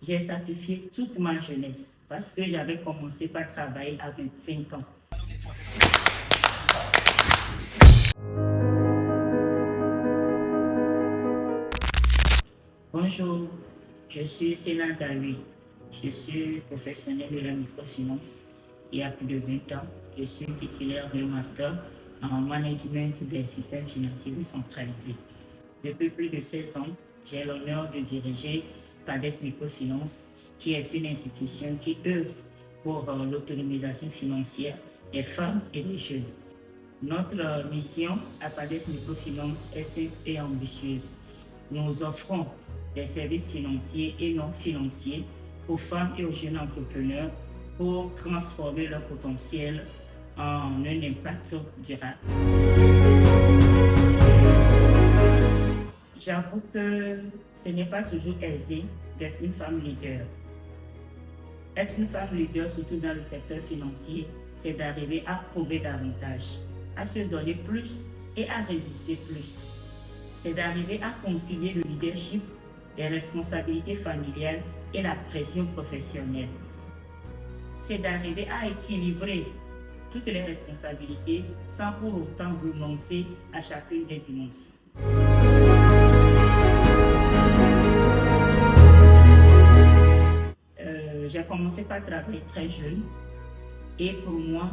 J'ai sacrifié toute ma jeunesse parce que j'avais commencé par travailler à 25 ans. Bonjour, je suis Sénat Dawi. Je suis professionnel de la microfinance et il y a plus de 20 ans, je suis titulaire d'un master en management des systèmes financiers décentralisés. Depuis plus de 16 ans, j'ai l'honneur de diriger PADES Microfinance, qui est une institution qui œuvre pour l'autonomisation financière des femmes et des jeunes. Notre mission à PADES Microfinance est simple et ambitieuse. Nous offrons des services financiers et non financiers aux femmes et aux jeunes entrepreneurs pour transformer leur potentiel en un impact durable. J'avoue que ce n'est pas toujours aisé d'être une femme leader. Être une femme leader, surtout dans le secteur financier, c'est d'arriver à prouver davantage, à se donner plus et à résister plus. C'est d'arriver à concilier le leadership, les responsabilités familiales et la pression professionnelle. C'est d'arriver à équilibrer toutes les responsabilités sans pour autant renoncer à chacune des dimensions. J'ai commencé par travailler très jeune et pour moi,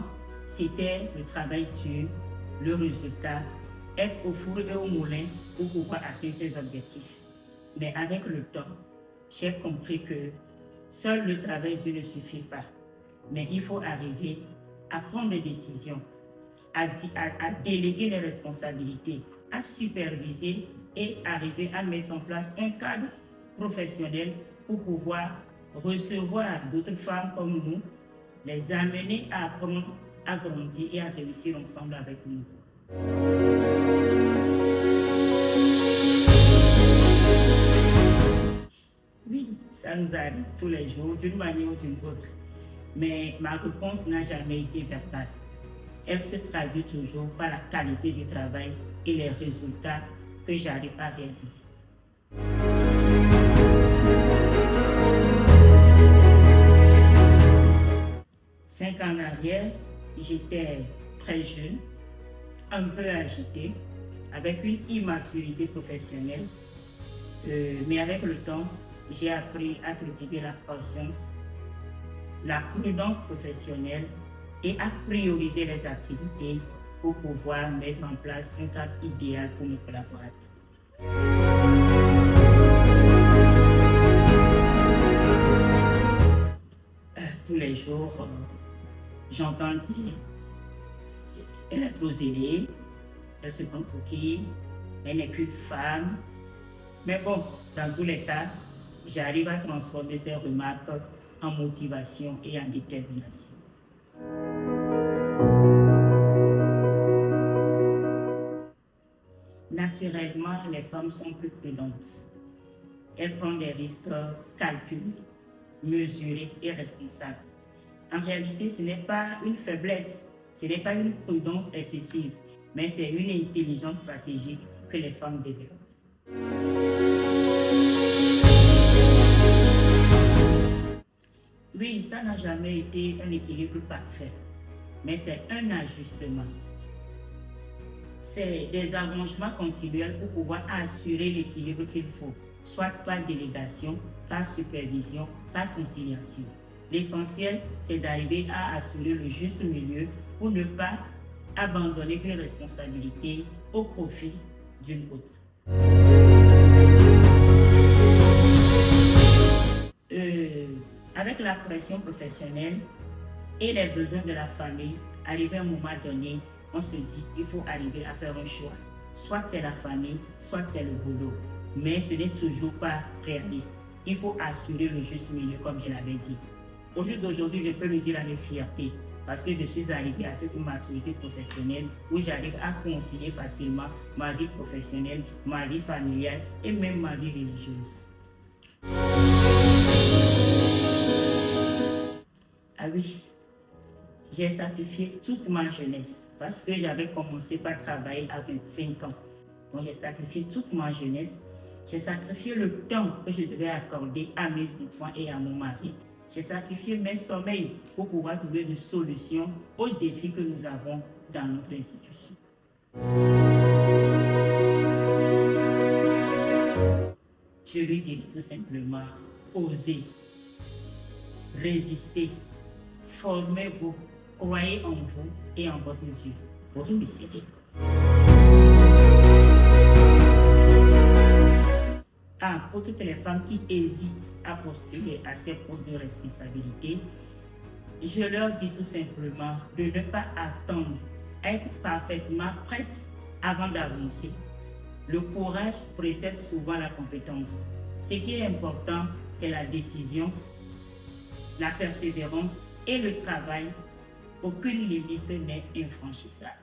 c'était le travail dur, le résultat, être au four et au moulin pour pouvoir atteindre ses objectifs. Mais avec le temps, j'ai compris que seul le travail dur ne suffit pas. Mais il faut arriver à prendre des décisions, à déléguer les responsabilités, à superviser et arriver à mettre en place un cadre professionnel pour pouvoir recevoir d'autres femmes comme nous, les amener à apprendre, à grandir et à réussir ensemble avec nous. Oui, ça nous arrive tous les jours, d'une manière ou d'une autre. Mais ma réponse n'a jamais été verbale. Elle se traduit toujours par la qualité du travail et les résultats que j'arrive à réaliser. Cinq ans en arrière, j'étais très jeune, un peu agitée, avec une immaturité professionnelle. Mais avec le temps, j'ai appris à cultiver la patience, la prudence professionnelle et à prioriser les activités pour pouvoir mettre en place un cadre idéal pour mes collaborateurs. Tous les jours, j'entends dire elle est trop zélée, elle se prend pour qui, elle n'est qu'une femme. Mais bon, dans tous les cas, j'arrive à transformer ces remarques en motivation et en détermination. Naturellement, les femmes sont plus prudentes. Elles prennent des risques calculés, mesurés et responsables. En réalité, ce n'est pas une faiblesse, ce n'est pas une prudence excessive, mais c'est une intelligence stratégique que les femmes développent. Oui, ça n'a jamais été un équilibre parfait, mais c'est un ajustement. C'est des arrangements continuels pour pouvoir assurer l'équilibre qu'il faut, soit par délégation, par supervision, par conciliation. L'essentiel, c'est d'arriver à assurer le juste milieu pour ne pas abandonner une responsabilité au profit d'une autre. Avec la pression professionnelle et les besoins de la famille, arrivé à un moment donné, on se dit qu'il faut arriver à faire un choix. Soit c'est la famille, soit c'est le boulot. Mais ce n'est toujours pas réaliste. Il faut assurer le juste milieu, comme je l'avais dit. Au jour d'aujourd'hui, je peux le dire avec fierté, parce que je suis arrivé à cette maturité professionnelle où j'arrive à concilier facilement ma vie professionnelle, ma vie familiale et même ma vie religieuse. Ah oui, j'ai sacrifié toute ma jeunesse parce que j'avais commencé par travailler à 25 ans. Donc j'ai sacrifié toute ma jeunesse J'ai sacrifié le temps que je devais accorder à mes enfants et à mon mari. J'ai sacrifié mes sommeils pour pouvoir trouver des solutions aux défis que nous avons dans notre institution. Je lui dirais tout simplement, osez, résistez, formez-vous, croyez en vous et en votre Dieu. Vous réussirez. Pour toutes les femmes qui hésitent à postuler à ces postes de responsabilité, je leur dis tout simplement de ne pas attendre, être parfaitement prête avant d'avancer. Le courage précède souvent la compétence. Ce qui est important, c'est la décision, la persévérance et le travail. Aucune limite n'est infranchissable.